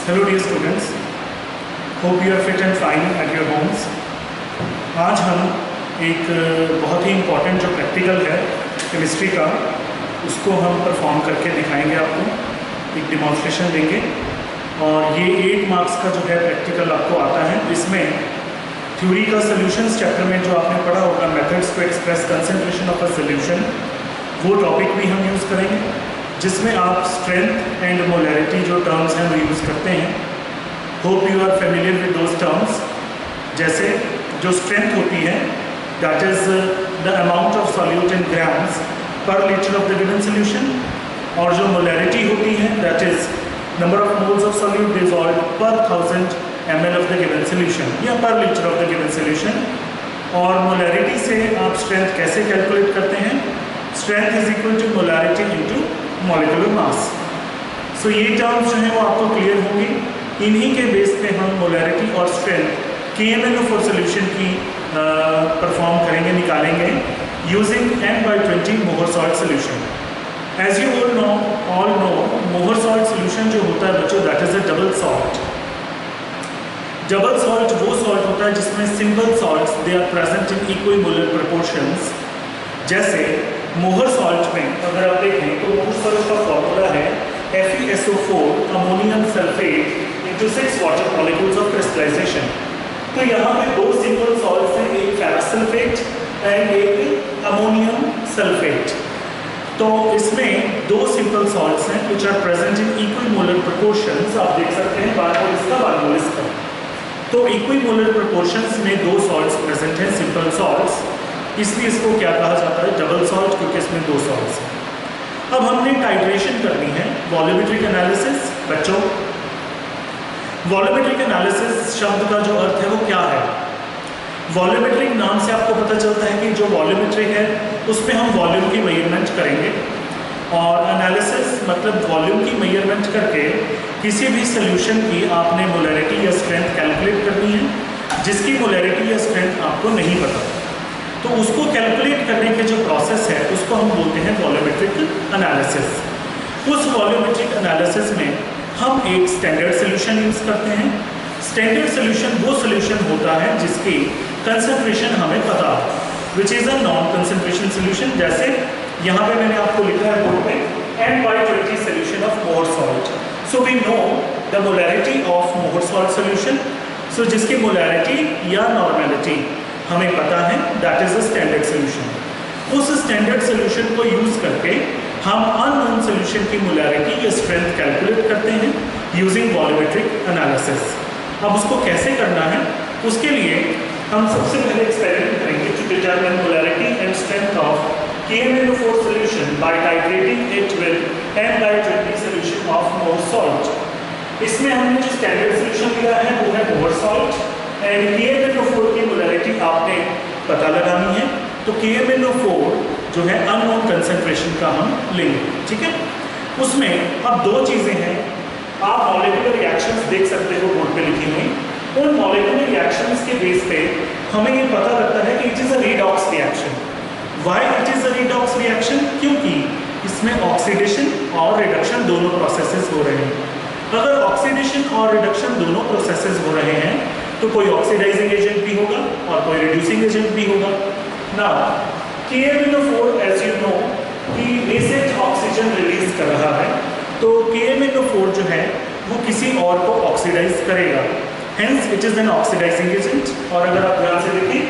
Hello dear students, hope you are fit and fine at your homes. आज हम एक बहुत ही इम्पॉर्टेंट जो प्रैक्टिकल है केमिस्ट्री का, उसको हम परफॉर्म करके दिखाएंगे। आपको एक डिमॉन्स्ट्रेशन देंगे और ये 8 मार्क्स का जो है प्रैक्टिकल आपको आता है। इसमें थ्योरी का सॉल्यूशंस चैप्टर में जो आपने पढ़ा होगा, methods to express concentration of a solution, वो टॉपिक भी हम यूज़ करेंगे, जिसमें आप स्ट्रेंथ एंड मोलैरिटी जो टर्म्स हैं वो यूज़ करते हैं। Hope you are familiar with those terms. जैसे जो स्ट्रेंथ होती है that is the amount of solute in grams per litre of the given solution, और जो मोलैरिटी होती है that is number of moles of solute dissolved per 1000 ml of the given solution या per litre of the given solution. और molarity से आप strength कैसे calculate करते हैं? Strength is equal to molarity into molecular mass. So ये terms जो हैं वो आपको क्लियर होंगी। इन्हीं के बेस पे हम मोलैरिटी और स्ट्रेंथ KMnO4 सोल्यूशन की परफॉर्म करेंगे, निकालेंगे using N/20 Mohr salt solution. As you all know Mohr salt solution जो होता है बच्चों, that is a double salt. Double salt वो सॉल्ट होता है जिसमें single salts they are present in equimolar proportions. जैसे मोहर सॉल्ट में अगर आप देखें तो मोहर सॉल्ट का फॉर्मूला है FeSO4 ammonium sulphate into 6 water molecules of crystallisation. तो यहाँ पे 2 सिंगल सॉल्ट्स हैं, एक फेरस सल्फेट एंड एक अमोनियम सल्फेट। तो इसमें 2 सिंपल सॉल्ट्स हैं which are present in equimolar proportions. आप देख सकते हैं बारमोल इसका, बारमोल इसका। तो इक्विमोलर प्रोपोर्शंस में 2 सॉल्ट्स प्रेजेंट हैं, सिंपल सॉल्ट्स, इसलिए इसको क्या कहा जाता है? डबल सॉल्ट, क्योंकि इसमें 2 सॉल्ट्स हैं। अब हमने टाइट्रेशन करनी है, वॉल्यूमेट्रिक एनालिसिस। बच्चों, वॉल्यूमेट्रिक एनालिसिस शब्द का जो अर्थ है वो क्या है? वॉल्यूमेट्रिक नाम से आपको पता चलता है कि जो वॉल्यूमेट्रिक है उसमें हम वॉल्यूम की मेजरमेंट करेंगे, और एनालिसिस मतलब वॉल्यूम की मेजरमेंट करके किसी भी सोल्यूशन की आपने मोलैरिटी या स्ट्रेंथ कैलकुलेट करनी है। जिसकी मोलैरिटी या स्ट्रेंथ आपको नहीं पता तो उसको कैलकुलेट करने के जो प्रोसेस है उसको हम बोलते हैं वॉल्यूमेट्रिक एनालिसिस। उस वॉल्यूमेट्रिक एनालिसिस में हम एक स्टैंडर्ड सोल्यूशन यूज़ करते हैं। स्टैंडर्ड सोल्यूशन वो सोल्यूशन होता है जिसकी कंसंट्रेशन हमें पता हो, which is a non concentration solution. जैसे यहाँ पे मैंने आपको लिखा है बोर्ड में N/20 solution of Mohr salt. So we know the molarity of Mohr salt solution. So जिसकी मोलैरिटी या नॉर्मेलिटी हमें पता है, that is a standard solution. उस स्टैंडर्ड सोल्यूशन को यूज करके हम अननोन सोल्यूशन की मोलैरिटी या स्ट्रेंथ कैलकुलेट करते हैं यूजिंग वॉल्यूमेट्रिक एनालिसिस। अब उसको कैसे करना है, उसके लिए हम सबसे पहले एक्सपेरिमेंट करेंगे to determine molarity and strength of KMnO4 solution by titrating it with N/20 solution of Mohr salt. इसमें हमने जो स्टैंडर्ड सोल्यूशन लिया है वो है मोहर सॉल्ट, एंड KMnO4 की मोलैरिटी आपने पता लगानी है। तो KMnO4 जो है अननोन कंसंट्रेशन का हम लेंगे, ठीक है। उसमें अब 2 चीज़ें हैं। आप मॉलिक्यूलर रिएक्शंस देख सकते हो बोर्ड पे लिखी हुई। उन मॉलिक्यूलर रिएक्शंस के बेस पे हमें ये पता लगता है कि it is a redox reaction. Why it is a redox reaction? क्योंकि इसमें ऑक्सीडेशन और रिडक्शन दोनों प्रोसेसेस हो रहे हैं। अगर ऑक्सीडेशन और रिडक्शन दोनों प्रोसेसेस हो रहे हैं तो कोई ऑक्सीडाइजिंग एजेंट भी होगा और कोई रिड्यूसिंग एजेंट भी होगा। Now KMnO4 as you know कि रेसेंट ऑक्सीजन रिलीज कर रहा है, तो KMnO4 जो है वो किसी और को ऑक्सीडाइज करेगा, hence it is an oxidising agent. और अगर आप ध्यान से देखें,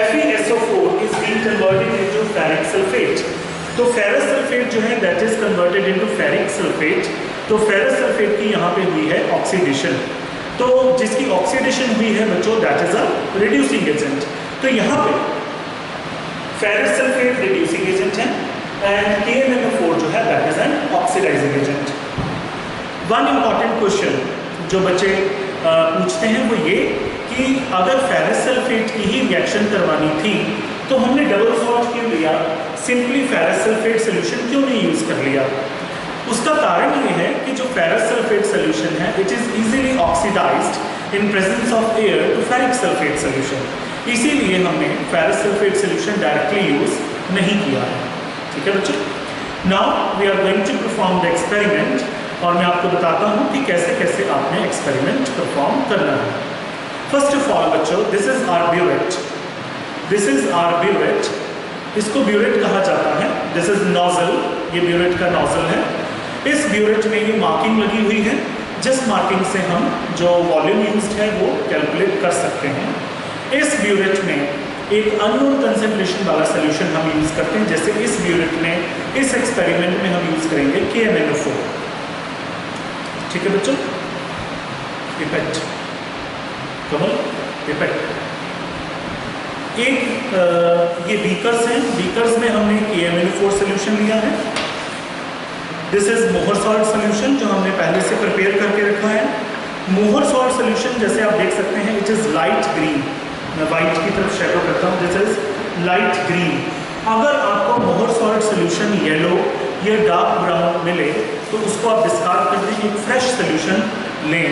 FeSO4 is being converted into ferric sulphate. तो फेरस सल्फेट जो है that is converted into ferric sulphate. तो फेरस सल्फेट की यहाँ पे हुई है ऑक्सीडेशन। तो जिसकी ऑक्सीडेशन हुई है बच्चों, that is a reducing agent. तो यहाँ पे फेरस सल्फेट रिड्यूसिंग एजेंट है एंड KMnO4 जो है that is an oxidising agent. One important question जो बच्चे पूछते हैं वो ये कि अगर फेरस सल्फेट की ही रिएक्शन करवानी थी तो हमने डबल सॉल्ट क्यों लिया, सिंपली फेरस सल्फेट सोल्यूशन क्यों नहीं यूज कर लिया? उसका कारण ये है कि जो फेरस सल्फेट सोल्यूशन है it is easily oxidised in presence of air to ferric sulphate solution. इसीलिए हमने ferrous sulphate solution directly use नहीं किया है, ठीक है बच्चों। Now we are going to perform the experiment, और मैं आपको आपको बताता हूँ कि कैसे कैसे आपने एक्सपेरिमेंट परफॉर्म करना है। फर्स्ट ऑफ ऑल बच्चों, this is our burette, this is our burette. इसको ब्यूरेट कहा जाता है। दिस इज नोजल, ये ब्यूरेट का नोजल है। इस ब्यूरेट में ये मार्किंग लगी हुई है, जिस मार्किंग से हम जो वॉल्यूम यूज्ड है वो कैलकुलेट कर सकते हैं। इस ब्यूरेट में एक अननोन कंसेंट्रेशन वाला सोल्यूशन हम यूज करते हैं। जैसे इस ब्यूरेट में, इस एक्सपेरिमेंट में हम यूज करेंगे KMnO4। ठीक है बच्चों, पिपेट, कमल, पिपेट। एक ये बीकर्स हैं, बीकर्स में हमने KMnO4 सोल्यूशन लिया है। दिस इज मोहर सॉल्ट सोल्यूशन जो हमने पहले से प्रिपेयर करके रखा है। मोहर सॉल्ट सोल्यूशन जैसे आप देख सकते हैं, इट इज लाइट ग्रीन। मैं वाइट की तरफ शेडो करता हूँ, दिस इज लाइट ग्रीन। अगर आपको मोहर सॉल्ट सोल्यूशन येलो या डार्क ब्राउन मिले तो उसको आप डिस्कार्ड कर दें, एक फ्रेश सोल्यूशन लें।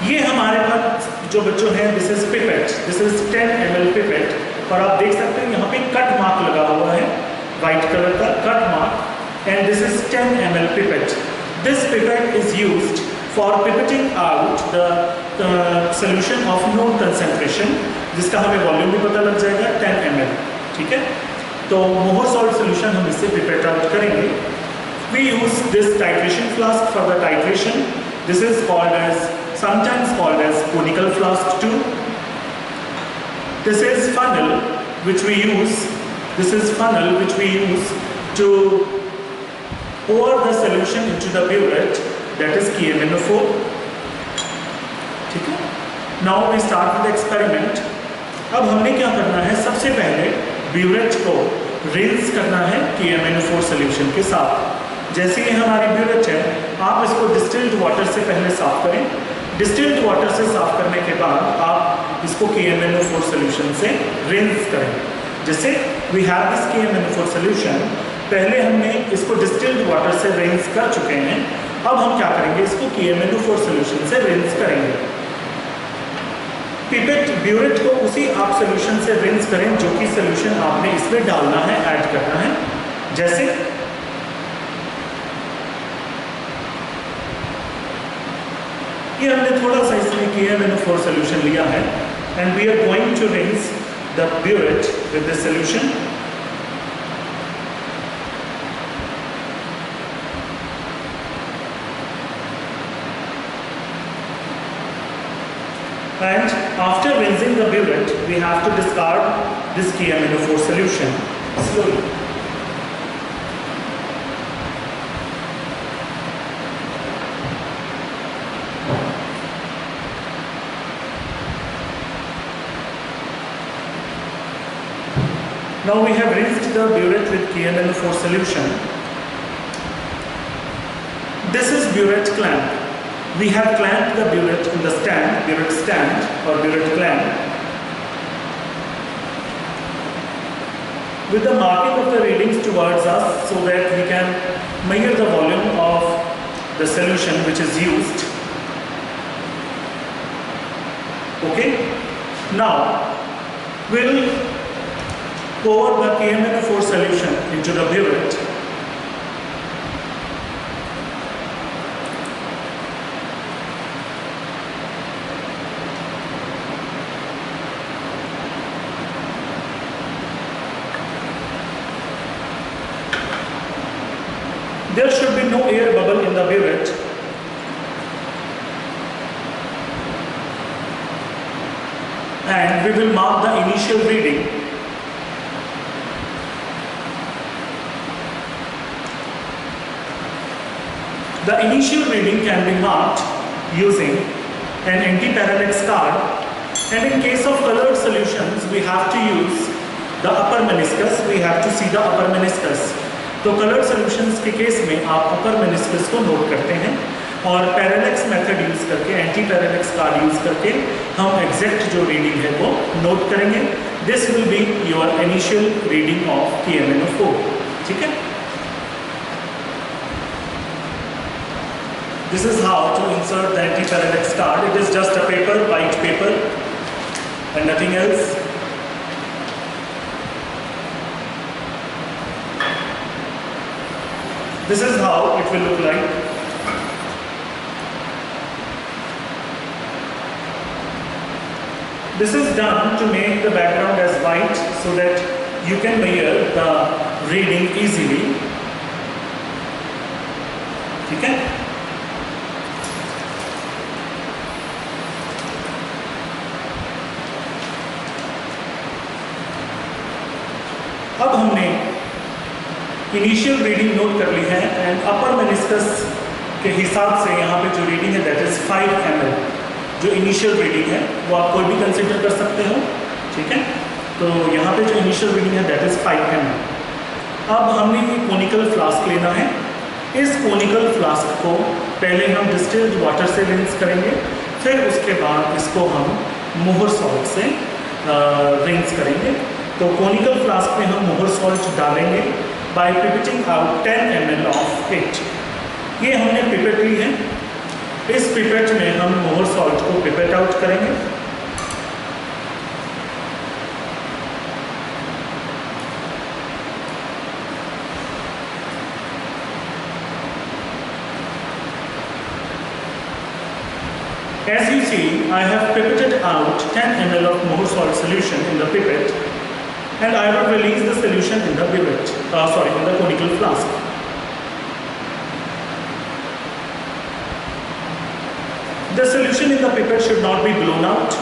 ये हमारे पास जो बच्चों हैं, this is pipette, this is 10 ml pipette, और आप देख सकते हैं यहाँ पे कट मार्क लगा हुआ है, वाइट कलर का cut mark, and this is 10 ml pipette. This pipette is used for pipetting out the solution of known concentration, जिसका हमें वॉल्यूम भी पता लग जाएगा, 10 ml। ठीक है, तो मोहर सॉल्ट सोल्यूशन हम इससे पिपेट आउट करेंगे। We use this titration flask for the titration. This is called as, sometimes called as conical flask too. This is funnel which we use. This is funnel which we use to pour the solution into the burette. That is KMnO4. ठीक है, now we start with the experiment. अब हमने क्या करना है, सबसे पहले burette को रिंस करना है KMnO4 सोल्यूशन के साथ। जैसे ये हमारी ब्यूरेट है, आप इसको डिस्टिल्ड वाटर से पहले साफ करें। डिस्टिल्ड वाटर से साफ करने के बाद आप इसको KMnO4 सोल्यूशन से रिंस करें। जैसे we have this KMnO4 solution, पहले हमने इसको डिस्टिल्ड वाटर से रिंस कर चुके हैं। अब हम क्या करेंगे, इसको KMnO4 सोल्यूशन से रिंस करेंगे। पिपेट ब्यूरेट को उसी आप सोल्यूशन से रिंस करें जो कि सोल्यूशन आपने इसमें डालना है, ऐड करना है। जैसे ये हमने थोड़ा सा इसमें KMnO4 सोल्यूशन लिया है, and we are going to rinse the burette with this solution. And after rinsing the burette, we have to discard this KMnO4 solution slowly. Now we have rinsed the burette with KMnO4 solution. This is burette clamp. We have clamped the burette in the stand, burette stand or burette clamp, with the marking of the readings towards us so that we can measure the volume of the solution which is used. Okay, now we'll pour the KMnO4 solution into the burette. There should be no air bubble in the burette. And we will mark the initial reading. The initial reading can be marked using an anti-parallax card, and in case of colored solutions we have to use the upper meniscus. We have to see the upper meniscus. तो colour solutions के case में आप upper meniscus को note करते हैं, और parallax method use करके, anti parallax card use करके हम एग्जैक्ट जो रीडिंग है वो नोट करेंगे। This will be your initial reading of KMnO4। ठीक है, this is how to insert the anti parallax card. It is just a paper, white paper and nothing else. This is how it will look like. This is done to make the background as white so that you can measure the reading easily. ठीक है? अब हमने initial reading note कर ली है and upper meniscus के हिसाब से यहाँ पे जो रीडिंग है दैट इज 5 ml। जो इनिशियल रीडिंग है वो आप कोई भी कंसिडर कर सकते हो, ठीक है? तो यहाँ पे जो इनिशियल रीडिंग है दैट इज 5 ml। अब हमने ये कोनिकल फ्लास्क लेना है। इस कोनिकल फ्लास्क को पहले हम डिस्टिल्ड वाटर से रिंस करेंगे, फिर उसके बाद इसको हम मोहर सॉल्ट से रिंस करेंगे। तो कोनिकल फ्लास्क में हम मोहर सॉल्ट डालेंगे by pipetting out 10 ml of it. ये हमने पिपेट ली है, इस पिपेट में हम मोहर सॉल्ट को पिपेट आउट करेंगे। As you see, I have pipetted out 10 ml of mohr salt solution in the pipette, and I will release the solution in the pipette, in the conical flask. The solution in the pipette should not be blown out.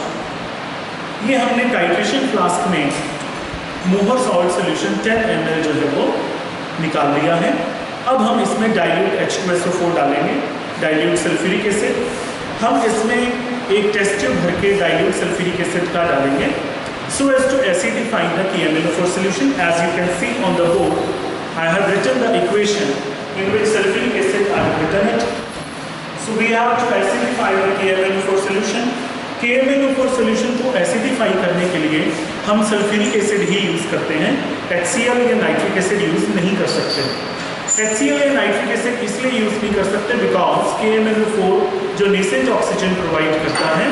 ये हमने titration flask में मोहर salt solution 10 ml जो है वो निकाल लिया है। अब हम इसमें डाइल्यूट H2SO4 डालेंगे, डाइल्यूट सल्फ्यूरिक एसिड। हम इसमें एक टेस्ट ट्यूब भर के डाइल्यूट सल्फ्यूरिक एसिड का डालेंगे so as to acidify the KMnO4 solution. As you can see on the board, I have written the equation in which sulfuric acid I have written it. So we have to acidify the KMnO4 solution. KMnO4 solution को acidify करने के लिए हम sulphuric acid ही use करते हैं, HCl या nitric acid use नहीं कर सकते। HCl या नाइट्रिक एसिड इसलिए यूज़ नहीं कर सकते बिकॉज KMnO4 जो नेसेंट ऑक्सीजन प्रोवाइड करता है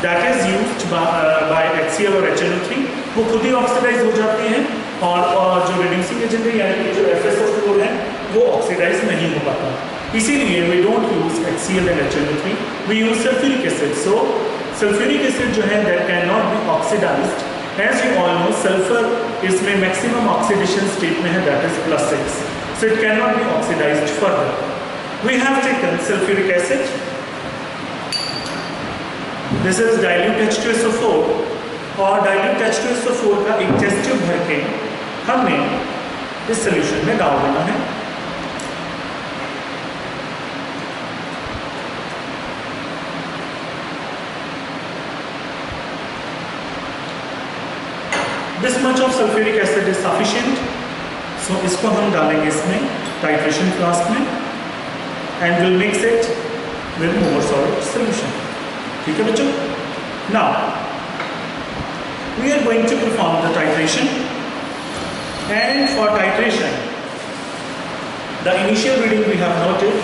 that is used by HCl और HNO3, वो खुद ही ऑक्सीडाइज हो जाती हैं और जो रिड्यूसिंग एजेंट है यानी कि जो FSO4 है वो ऑक्सीडाइज नहीं हो पाता। इसीलिए we don't use HCl and HNO3, we use sulphuric acid. So sulphuric acid जो है that can not be oxidised. As you all know sulphur इसमें मैक्सिमम ऑक्सीडेशन स्टेट में है that is +6, so it cannot be oxidized further. We have taken sulfuric acid. This is dilute H2SO4 और dilute H2SO4 का एक test tube भर के हमने इस सोल्यूशन में डाल देना है। This much of sulfuric acid is sufficient. So इसको हम डालेंगे इसमें टाइट्रेशन फ्लास्क में and will mix it with Mohr salt solution. ठीक है बच्चों? Now we are going to perform the titration and for titration the initial reading we have noted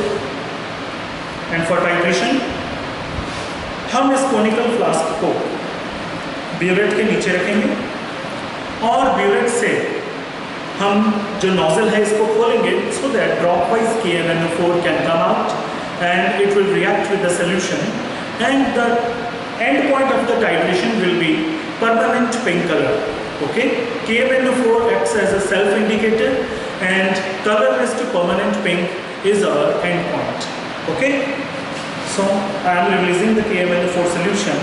and for titration हम इस कोनिकल फ्लास्क को burette के नीचे रखेंगे और ब्यूरेट से हम जो नोजल है इसको खोलेंगे so that dropwise KMnO4 can come out and it will react with the solution, and the end point of the titration will be permanent pink color. Okay, KMnO4 acts as a self indicator and colorless to permanent pink is our end point. Okay, so I am releasing the KMnO4 solution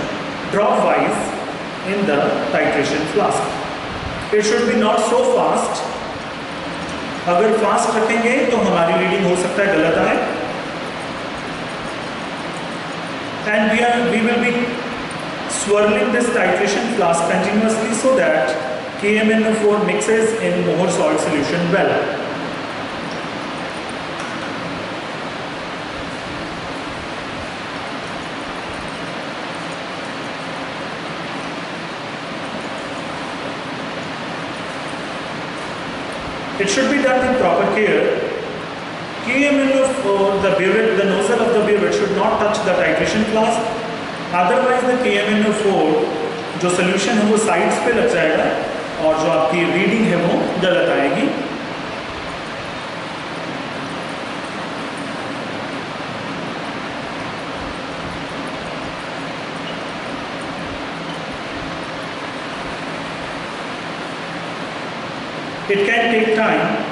dropwise in the titration flask. It should be not so fast. अगर fast रखेंगे तो हमारी reading हो सकता है गलत आए, and we will be swirling this titration flask continuously so that KMnO4 mixes in mohr salt solution well. It should be done with proper care. KMnO4, the nozzle of the burette should not touch the titration flask. Otherwise, the KMnO4 जो solution है वो sides पे लग जाएगा और जो आपकी reading है वो गलत आएगी। It can take time.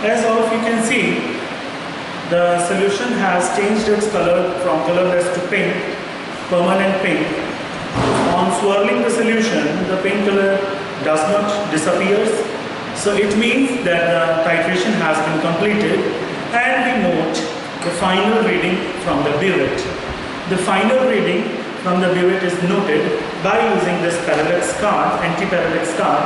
As all of you can see, the solution has changed its color from colorless to pink, permanent pink. On swirling the solution, the pink color does not disappear. So it means that the titration has been completed, and we note the final reading from the burette. The final reading from the burette is noted by using this parallax card, anti-parallax card.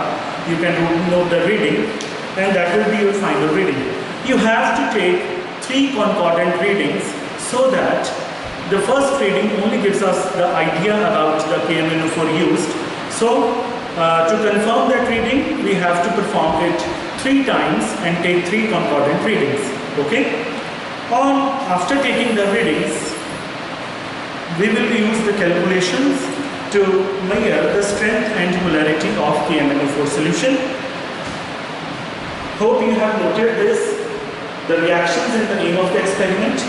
You can note the reading, and that will be your final reading. You have to take 3 concordant readings so that the first reading only gives us the idea about the KMnO4 used. So to confirm that reading, we have to perform it 3 times and take 3 concordant readings. Okay? After taking the readings, we will use the calculations to measure the strength and molarity of KMnO4 solution. Hope you have noted this, the reactions in the aim of the experiment.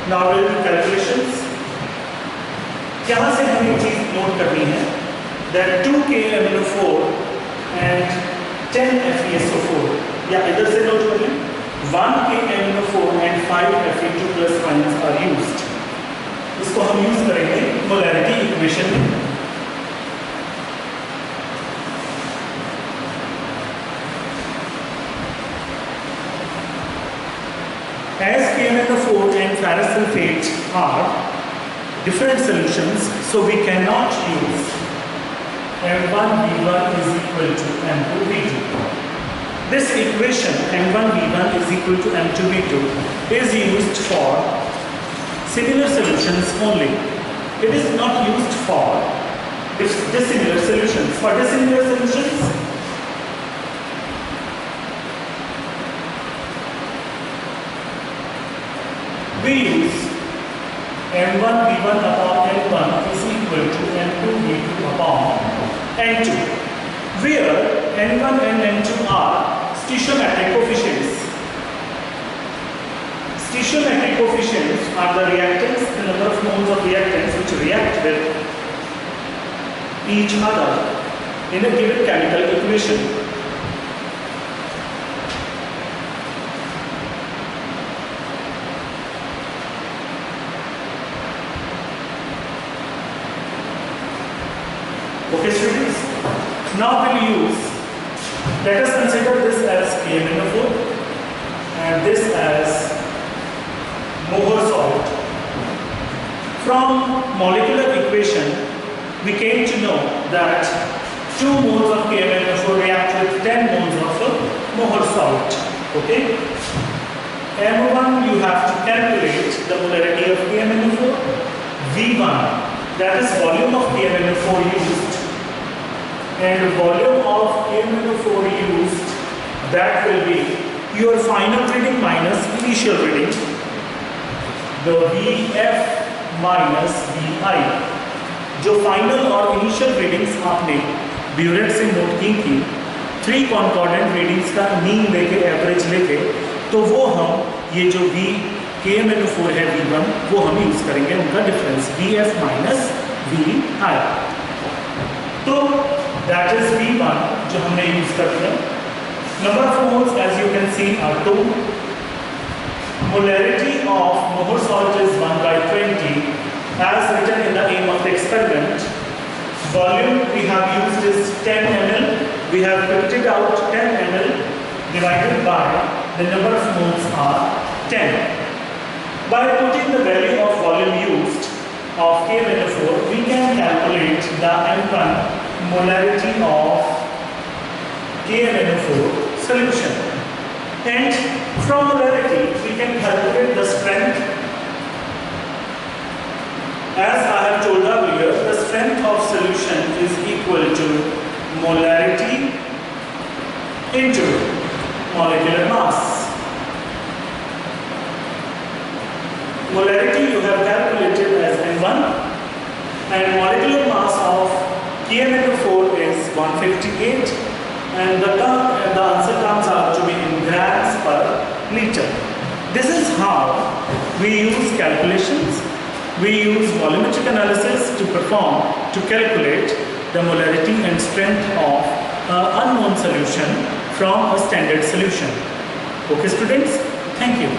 Now we'll do calculations. यहाँ से हमें चीज note करनी है that 2 KMnO4 and 10 FeSO4, या इधर से note कर लें, 1 KMnO4 and 5 Fe2+ ions are used. इसको हम यूज करेंगे मोलैरिटी इक्वेशन में. As KMnO4 and ferrous sulfate are different solutions, so we cannot use M1V1 is equal to M2V2. This equation M1V1 is equal to M2V2 is used for similar solutions only. It is not used for dissimilar solutions. For dissimilar solutions, we use M1V1 upon N1 is equal to M2V2 upon N2, where N1 and N2 are stoichiometric coefficients. Stoichiometric coefficients are the reactants, the number of moles of reactants which react with each other in a given chemical equation. Okay students, now we'll use, let us consider this as KMnO4 and this as Mohr salt. From molecular equation, we came to know that 2 moles of KMnO4 react with 10 moles of Mohr salt. Okay? M1 you have to calculate the molarity of KMnO4. V1, that is volume of KMnO4 used, and volume of KMnO4 used, that will be your final reading minus initial reading, the VF minus VI. जो final और initial readings आपने burette से note की थी, 3 concordant readings का mean लेके average लेके, तो वो हम ये जो V KMnO4 है V1 वो हम यूज़ करेंगे, उनका डिफरेंस VF माइनस VI। तो दैट इज V1 जो हमने यूज़ करते हैं। Number of moles as you can see are 2। Molarity of Mohur salt is 1/20 as written in the aim of the experiment. Volume we have used is 10 ml. We have picked it out 10 ml divided by the number of moles are 10. By putting the value of volume used of KMnO4, we can calculate the M1 molarity of KMnO4 solution. And from molarity, we can calculate the strength. As I have told earlier, the strength of solution is equal to molarity into molecular mass. Molarity you have calculated as M1, and molecular mass of KMnO4 is 158, and the answer comes out to be in grams per liter. This is how we use calculations. We use volumetric analysis to calculate the molarity and strength of an unknown solution from a standard solution. Okay students, thank you.